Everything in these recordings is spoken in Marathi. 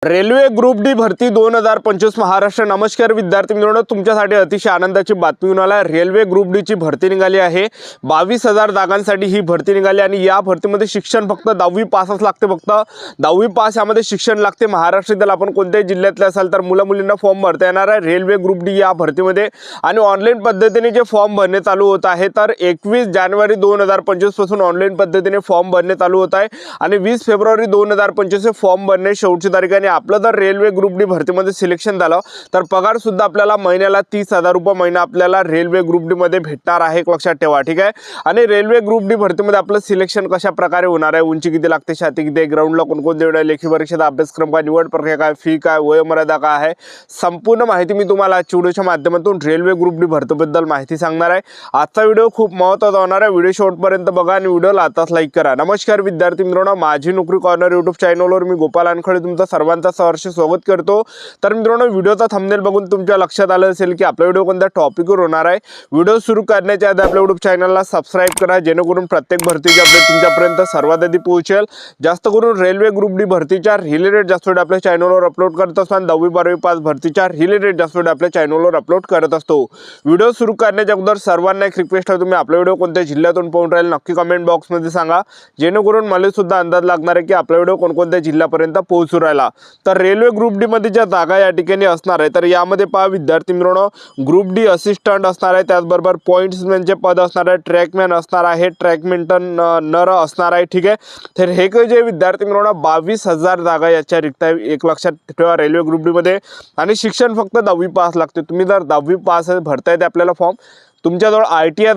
रेल्वे ग्रुप डी भरती 2025 महाराष्ट्र। नमस्कार विद्यार्थी मित्रांनो, तुमच्यासाठी अतिशय आनंदाची बातमी घेऊन आला। रेल्वे ग्रुप डी ची भरती निघाली आहे। 22,000 जागांसाठी ही भरती निघाली आणि या भरतीमध्ये शिक्षण फक्त 10वी पासच लागते। फक्त 10वी पास यामध्ये शिक्षण लागते। महाराष्ट्रातील आपण कोणत्याही जिल्ह्यातले असाल तर मुला-मुलींना फॉर्म भरता येणार आहे रेल्वे ग्रुप डी या भरतीमध्ये। आणि ऑनलाईन पद्धतीने जे फॉर्म भरणे चालू होत आहे तर 21 जानेवारी 2025 पासून ऑनलाईन पद्धतीने फॉर्म भरणे चालू होत आहे आणि 20 फेब्रुवारी 2025 हे फॉर्म भरणे शेवटची तारीख आहे। आपलं जर रेल्वे ग्रुप डी भरतीमध्ये सिलेक्शन झालं तर पगार सुद्धा आपल्याला महिन्याला 30,000 रुपये महिना आपल्याला रेल्वे ग्रुप डी मध्ये भेटणार आहे, लक्षात ठेवा, ठीक आहे। आणि रेल्वे ग्रुप डी भरतीमध्ये आपलं सिलेक्शन कशा प्रकारे होणार आहे, उंची किती लागते, छाती किती, ग्राउंडला कोणकोणते वेळ, लेखी परीक्षेचा अभ्यासक्रम काय, निवड प्रक्रिया काय, फी काय, वयोमर्यादा काय आहे, संपूर्ण माहिती मी तुम्हाला व्हिडिओच्या माध्यमातून रेल्वे ग्रुप डी भरतीबद्दल माहिती सांगणार आहे। आजचा व्हिडिओ खूप महत्त्वाचा होणार आहे। व्हिडिओ शेवटपर्यंत बघा आणि व्हिडिओला आताच लाईक करा। नमस्कार विद्यार्थी मित्रांनो, माझी नोकरी कॉर्नर यूट्यूब चॅनलवर मी गोपाल अनखळे तुमचं सर्वांचं सहर्ष स्वागत करतो। तर मित्रांनो, व्हिडिओचा थंबनेल बघून तुमच्या लक्षात आलं असेल की आपला व्हिडिओ कोणत्या टॉपिकवर होणार आहे। व्हिडिओ सुरू करण्याच्या आधी आपल्या यूट्यूब चॅनलला सबस्क्राइब करा, जेणेकरून प्रत्येक भरतीची अपडेट तुमच्यापर्यंत सर्वात आधी पोहोचेल। जास्त करून रेल्वे ग्रुप डी भरतीच्या रिलेटेड जास्त व्हिडिओ आपल्या चॅनलवर अपलोड करत असतो आणि 10वी 12वी पास भरतीच्या रिलेटेड जास्त व्हिडिओ आपल्या चॅनलवर अपलोड करत असतो। व्हिडिओ सुरू करण्याच्या अगोदर सर्वांना एक रिक्वेस्ट आहे, तुम्ही आपला व्हिडिओ कोणत्या जिल्ह्यातून पाहून राहील नक्की कमेंट बॉक्समध्ये सांगा, जेणेकरून मला सुद्धा अंदाज लागणार आहे की आपला व्हिडिओ कोणकोणत्या जिल्ह्यापर्यंत पोहोचू राहिला। तर रेल्वे ग्रुप डी मध्ये ज्या जागा या ठिकाणी असणार आहे तर यामध्ये पहा विद्यार्थी मित्रांनो, ग्रुप डी असिस्टंट असणार आहे, त्याचबरोबर पॉइंट्समॅनचे पद असणार आहे, ट्रॅकमॅन असणार आहे, ट्रॅकमेंटन नर असणार आहे, ठीक आहे। तर हे काही जे विद्यार्थी मित्रांनो 22,000 जागा याच्या रिक्त आहे, एक लक्षात ठेवा रेल्वे ग्रुप डी मध्ये। आणि शिक्षण फक्त 10वी पास लागते। तुम्ही जर 10वी पास भरतायत आपल्याला फॉर्म, तुमच्याजवळ आयटीआय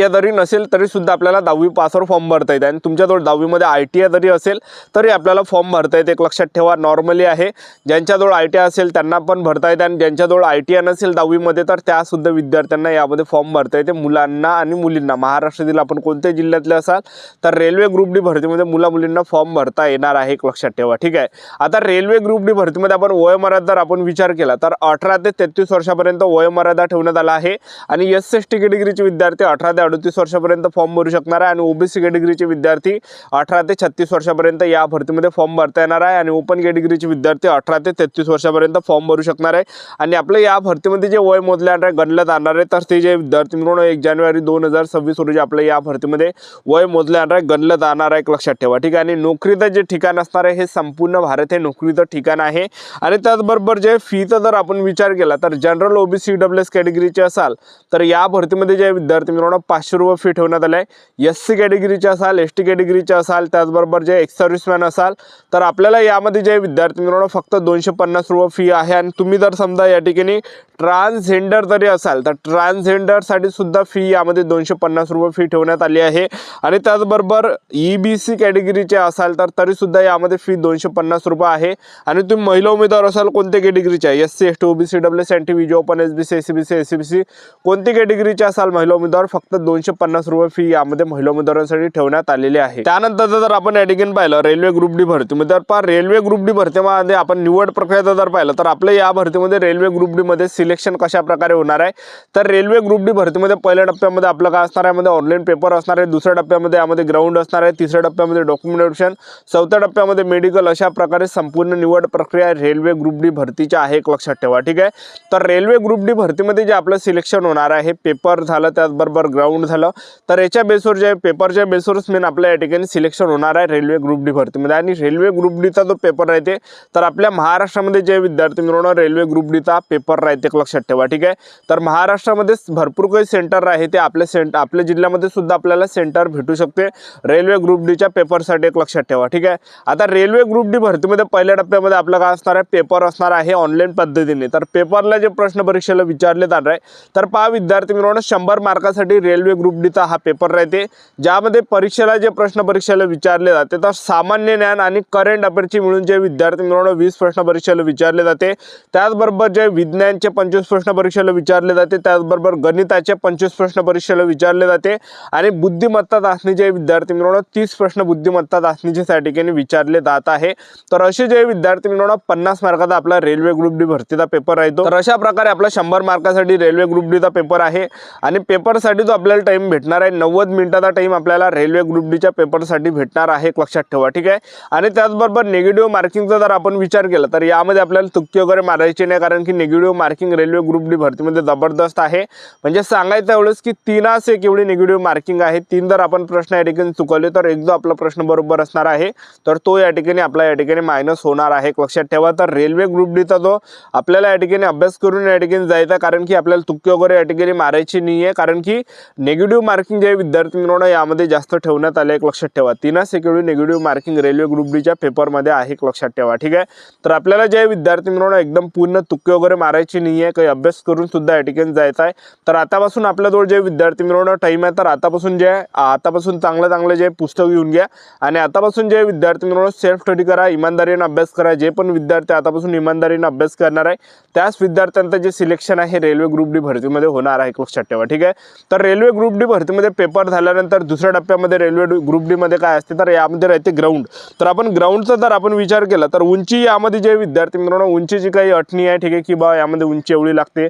जरी नसेल तरी सुद्धा आपल्याला 10वी पासवर फॉर्म भरता येते आणि तुमच्याजवळ 10वी मध्ये आयटीआय जरी असेल तरी आपल्याला फॉर्म भरता येते, एक लक्षात ठेवा। नॉर्मली आहे, ज्यांच्याजवळ आयटीआय असेल त्यांना पण भरता येते आणि ज्यांच्याजवळ आयटीआय नसेल 10वी मध्ये तर त्या सुद्धा विद्यार्थ्यांना यामध्ये फॉर्म भरता येते, मुलांना आणि मुलींना। महाराष्ट्रातील आपण कोणत्या जिल्ह्यातले असाल तर रेल्वे ग्रुप डी भरतीमध्ये मुला-मुलींना फॉर्म भरता येणार आहे, एक लक्षात ठेवा, ठीक आहे। आता रेल्वे ग्रुप डी भरतीमध्ये आपण वयोमर्यादा जर आपण विचार केला तर 18 ते 33 वर्षापर्यंत वयोमर्यादा ठेवण्यात आला आहे। आणि एस.टी. कॅटेगरीचे विद्यार्थी 18 ते 38 वर्षापर्यंत फॉर्म भरू शकणार आहे आणि ओबीसी कॅटेगरीचे विद्यार्थी 18 ते 36 वर्षापर्यंत या भरतीमध्ये फॉर्म भरता येणार आहे आणि ओपन कॅटेगरीचे विद्यार्थी 18 ते 33 वर्षापर्यंत फॉर्म भरू शकणार आहे। आणि आपलं या भरतीमध्ये जे वय मोजले गणलं जाणार आहे तर ते जे विद्यार्थी मिळून 1 जानेवारी 2026 रोजी आपल्या या भरतीमध्ये वय मोजले गणलं जाणार आहे, लक्षात ठेवा, ठीक आहे। आणि नोकरीचं जे ठिकाण असणार आहे हे संपूर्ण भारत हे नोकरीचं ठिकाण आहे। आणि त्याचबरोबर जे फीचा जर आपण विचार केला तर जनरल ओबीसी डब्ल्यूएस कॅटेगरीचे असाल तर या भरतीमध्ये जे विद्यार्थी मित्रांनो 500 रुपये फी ठेवण्यात आले आहे। एससी कॅटेगरीचे असाल, एसटी कॅटेगरीचे असाल, त्याचबरोबर जे एक्स सर्व्हिसमॅन असाल तर आपल्याला यामध्ये जे विद्यार्थी मित्रांनो फक्त 250 रुपये फी आहे। आणि तुम्ही जर समजा या ठिकाणी ट्रान्सजेंडर जरी असाल तर ट्रान्सजेंडरसाठी सुद्धा फी यामध्ये 250 रुपये फी ठेवण्यात आली आहे। आणि त्याचबरोबर ईबीसी कॅटेगरीचे असाल तर तरी सुद्धा यामध्ये फी 250 रुपये आहे। आणि तुम्ही महिला उमेदवार असाल कोणत्या कॅटेगरीचे आहे, SC, ST, OBC, WS, NT, VJ, open, SBC, SCBC, SCBC, कोणती कॅटेगरीचे असाल महिला उमेदवार फक्त 250 रुपये फी यामध्ये महिला उमेदवारांसाठी ठेवण्यात आलेली आहे। त्यानंतर जर आपण या ठिकाणी पाहिलं रेल्वे ग्रुप डी भरतीमध्ये तर रेल्वे ग्रुप डी भरतीमध्ये आपण निवड प्रक्रिया जर पाहिलं तर आपल्या या भरतीमध्ये रेल्वे ग्रुप डी मध्ये सिलेक्शन कशा प्रकारे होणार आहे तर रेल्वे ग्रुप डी भरतीमध्ये पहिल्या टप्प्यामध्ये आपलं काय असणार आहे, मध्ये ऑनलाईन पेपर असणार आहे, दुसऱ्या टप्प्यामध्ये यामध्ये ग्राउंड असणार आहे, तिसऱ्या टप्प्यामध्ये डॉक्युमेंटेशन, चौथ्या टप्प्यामध्ये मेडिकल, अशा प्रकारे संपूर्ण निवड प्रक्रिया रेल्वे ग्रुप डी भरतीची आहे, एक लक्षात ठेवा, ठीक आहे। तर रेल्वे ग्रुप डी भरतीमध्ये जे आपलं सिलेक्शन होणार आहे पेपर झालं त्याचबरोबर ग्राउंड झालं तर याच्या बेसवर जे पेपरच्या बेसवरच मेन आपल्या या ठिकाणी सिलेक्शन होणार आहे रेल्वे ग्रुप डी भरतीमध्ये। आणि रेल्वे ग्रुप डीचा जो पेपर राहते तर आपल्या महाराष्ट्रामध्ये जे विद्यार्थी मिळवणार रेल्वे ग्रुप डीचा पेपर राहते, लक्षात ठेवा, ठीक आहे। तर महाराष्ट्रामध्ये भरपूर काही सेंटर आहे ते आपल्या जिल्ह्यामध्ये सुद्धा आपल्याला सेंटर भेटू शकते रेल्वे ग्रुप डीच्या पेपरसाठी, एक लक्षात ठेवा, ठीक आहे। आता रेल्वे ग्रुप डी भरतीमध्ये पहिल्या टप्प्यामध्ये आपलं काय असणार आहे, पेपर असणार आहे ऑनलाईन पद्धतीने। तर पेपरला जे प्रश्न परीक्षेला विचारले जाणार आहे तर पहा विद्यार्थी मित्रांनो 100 मार्कासाठी रेल्वे ग्रुप डीचा हा पेपर राहते, ज्यामध्ये परीक्षेला जे प्रश्न परीक्षेला विचारले जाते तर सामान्य ज्ञान आणि करंट अफेअरची मिळून जे विद्यार्थी मित्रांनो 20 प्रश्न परीक्षेला विचारले जाते, त्याचबरोबर जे विज्ञानचे 25 प्रश्न परीक्षेला विचारले जाते, त्याचबरोबर गणिताचे 25 प्रश्न परीक्षेला विचारले जाते आणि बुद्धिमत्ता चाचणीचे विद्यार्थी मित्रांनो 30 प्रश्न बुद्धिमत्ता चाचणीचे त्या ठिकाणी विचारले जात आहे। तर असे जे विद्यार्थी मित्रांनो 50 मार्काचा आपला रेल्वे ग्रुप डी भरतीचा पेपर राहतो। तर अशा प्रकारे आपला 100 मार्कासाठी रेल्वे ग्रुप डीचा पेपर पेपर आहे आणि पेपरसाठी जो आपल्याला टाईम भेटणार आहे 90 मिनिटाचा टाईम आपल्याला रेल्वे ग्रुप डीच्या पेपरसाठी भेटणार आहे, लक्षात ठेवा. ठीक आहे. आणि त्याचबरोबर निगेटिव्ह मार्किंगचा जर आपण विचार केला तर यामध्ये आपल्याला तुक्के वगैरे मारायचे नाही, कारण की negative marking railway group D भरतीमध्ये जबरदस्त आहे. म्हणजे सांगायचं एवढंच की 3 एवढी निगेटिव्ह मार्किंग आहे. 3 जर आपण प्रश्न या ठिकाणी चुकवले तर एक जो आपला प्रश्न बरोबर असणार आहे तर तो या ठिकाणी आपला या ठिकाणी मायनस होणार आहे, लक्षात ठेवा. तर रेल्वे ग्रुप डीचा जो आपल्याला या ठिकाणी अभ्यास करून या ठिकाणी जायचा, कारण की आपल्याला तुक्के वगैरे या ठिकाणी मारायची नाही आहे, कारण की निगेटिव्ह मार्किंग जे विद्यार्थी मिळवणं यामध्ये जास्त ठेवण्यात आले, लक्षात ठेवा. 3 एवढी निगेटिव्ह मार्किंग रेल्वे ग्रुप डीच्या पेपरमध्ये आहे, लक्षात ठेवा. ठीक आहे. तर आपल्याला जे विद्यार्थी मिळवणं एकदम पूर्ण तुक्के वगैरे मारायची नाही आहे, काही अभ्यास करून सुद्धा या ठिकाणी जायचं आहे. तर आतापासून आपल्याजवळ जे विद्यार्थी मिळवणं टाईम आहे, तर आतापासून चांगलं जे पुस्तक घेऊन घ्या आणि आतापासून जे विद्यार्थी मिळवणं सेल्फ स्टडी करा, इमानदारीने अभ्यास करा. जे पण विद्यार्थी आतापासून इमानदारीने अभ्यास करणार आहे त्याच विद्यार्थ्यांचं जे सिलेक्शन आहे रेल्वे ग्रुप डी भरतीमध्ये होणार आहे, लक्षात ठेवा. ठीक आहे. तर रेल्वे ग्रुप डी भरतीमध्ये पेपर झाल्यानंतर दुसऱ्या टप्प्यामध्ये रेल्वे ग्रुप डी मध्ये काय असते तर यामध्ये राहते ग्राउंड. तर आपण ग्राउंडचा जर आपण विचार केला तर उंची यामध्ये जे विद्यार्थी मिळवणं उंचीची काही अट नाही आहे. ठीक आहे, की बा यामध्ये उंची एवढी लागते,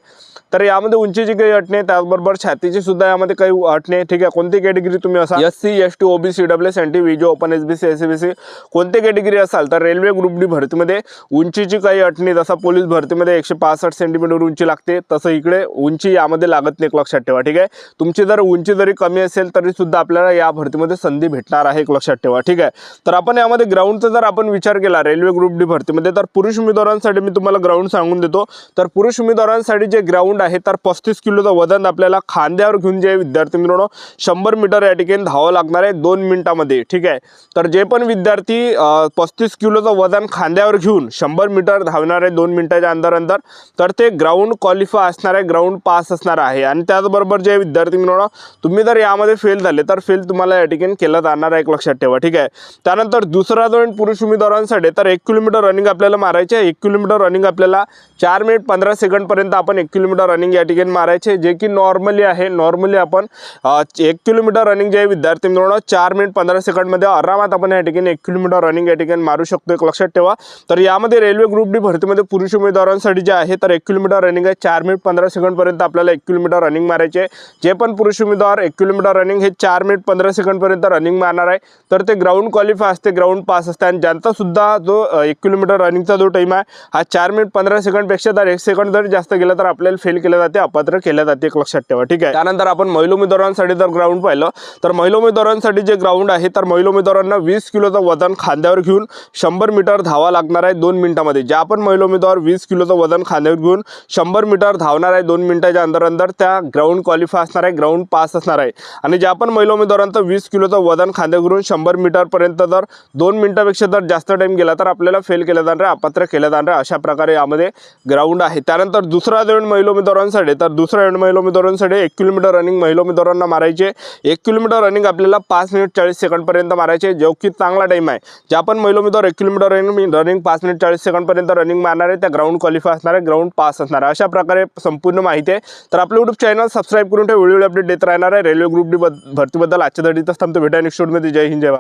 तर यामध्ये उंचीची काही अट नाही. त्याचबरोबर छातीची सुद्धा यामध्ये काही अट नाही. ठीक आहे. कोणती कॅटेगरी तुम्ही असाल, SC ST OBC EWS NT VJ open SBC SCBC कोणती कॅटेगरी असाल तर रेल्वे ग्रुप डी भरतीमध्ये उंचीची काही अट नाही. जसा पोलीस भरतीमध्ये 165 सेंटीमीटर उंची लागते तसं इकडे उंची यामध्ये लागत नाही, लक्षात ठेवा. ठीक आहे. तुमची जर उंची जरी कमी असेल तरी सुद्धा आपल्याला या भरतीमध्ये संधी भेटणार आहे, लक्षात ठेवा. ठीक आहे. तर आपण यामध्ये ग्राउंडचा जर आपण विचार केला रेल्वे ग्रुप डी भरतीमध्ये तर पुरुष उमेदवारांसाठी मी तुम्हाला ग्राउंड सांगून देतो. तर पुरुष उमेदवारांसाठी जे ग्राउंड आहे तर 35 किलोचं वजन आपल्याला खांद्यावर घेऊन जे विद्यार्थी मिळवणं 100 मीटर या ठिकाणी धावावं लागणार आहे 2 मिनिटामध्ये. ठीक आहे. तर जे पण विद्यार्थी 35 किलोचं वजन खांद्यावर घेऊन 100 मीटर धावणार आहे 2 मिनिटाच्या अंतर तर ते ग्राउंड क्वालिफाय असणार आहे, ग्राउंड पास असणार आहे. आणि त्याचबरोबर जे विद्यार्थी मिळवणं तुम्ही जर यामध्ये फेल झाले तर फेल तुम्हाला या ठिकाणी केलं जाणार आहे, लक्षात ठेवा. ठीक आहे. त्यानंतर दुसरा जो पुरुष उमेदवारांसाठी तर 1 किलोमीटर रनिंग आपल्याला मारायचे आहे. 1 किलोमीटर रनिंग आपल्याला 4 मिनिट 15 सेकंडपर्यंत आपण 1 किलोमीटर रनिंग या ठिकाणी मारायचे, जे की नॉर्मली आहे. नॉर्मली आपण 1 किलोमीटर रनिंग जे विद्यार्थी मिळवणं 4 मिनिट 15 सेकंडमध्ये आरामात आपण या ठिकाणी 1 किलोमीटर रनिंग या ठिकाणी मारू शकतो, लक्षात ठेवा. तर यामध्ये रेल्वे ग्रुप डी भरतीमध्ये पुरुष उमेदवारांसाठी जे आहे तर 1 किलोमीटर रनिंग आहे. 4 मिनिट 15 सेकंडपर्यंत आपल्याला 1 किलोमीटर रनिंग मारायचे. जे पण पुरुष उमेदवार 1 किलोमीटर रनिंग हे 4 मिनिट 15 सेकंडपर्यंत रनिंग मारणार आहे तर ते ग्राउंड क्वालिफाय असते, ग्राउंड पास असते. आणि ज्यांचा सुद्धा जो 1 किलोमीटर रनिंगचा जो टाईम आहे हा 4 मिनिट 15 सेकंडपेक्षा जर 1 सेकंड जर जास्त गेला तर आपल्याला फेल केलं जाते, अपात्र केलं जाते, लक्षात ठेवा. ठीक आहे. त्यानंतर आपण महिला उमेदवारांसाठी जर ग्राउंड पाहिलं तर महिला उमेदवारांसाठी जे ग्राउंड आहे तर महिला उमेदवारांना 20 किलोचं वजन खांद्यावर घेऊन 100 मीटर धावा लागणार आहे 2 मिनिटांमध्ये. ज्या पण महिला उमेदवार 20 किलोचं वजन खांद्यावर घेऊन 100 मीटर धावणार आहे 2 मिनिटाच्या अंतर त्या ग्राउंड क्वालिफाय असणार आहे, ग्राउंड पास असणार आहे. आणि ज्या पण महिला उमेदवारांचं 20 किलोचं वजन खांद्यावर घेऊन 100 मीटरपर्यंत जर 2 मिनिटापेक्षा जर जास्त टाईम गेला तर आपल्याला फेल केलं जाणार आहे, अपात्र केलं जाणार आहे. अशा प्रकारे यामध्ये ग्राउंड आहे. त्यानंतर दुसरा इव्हेंट महिला उमेदवारांसाठी तर दुसरा इव्हेंट महिला उमेदवारांसाठी 1 किलोमीटर रनिंग महिला उमेदवारांना मारायचे. 1 किलोमीटर रनिंग आपल्याला 5 मिनिट 40 सेकंडपर्यंत मारायचे, जो की चांगला टाईम आहे. ज्या पण महिला उमेदवार 1 किलोमीटर रनिंग 5 मिनिट 40 सेकंडपर्यंत रनिंग मारणार आहे त्या ग्राउंड क्वालिफाय असणार आहे, ग्राउंड पास असणार आहे. अशा प्रकारे संपूर्ण माहिती आहे. तर आपलं यूट्यूब चॅनल सबस्क्राईब करून ठेवा, व्हिडिओ अपडेट देत राहणार आहे रेल्वे ग्रुप डी भरतीबद्दल. आजच्या धडीतच थांबतो, भेटा नेक्स्ट व्हिडिओमध्ये. जय हिंद, जय भारत.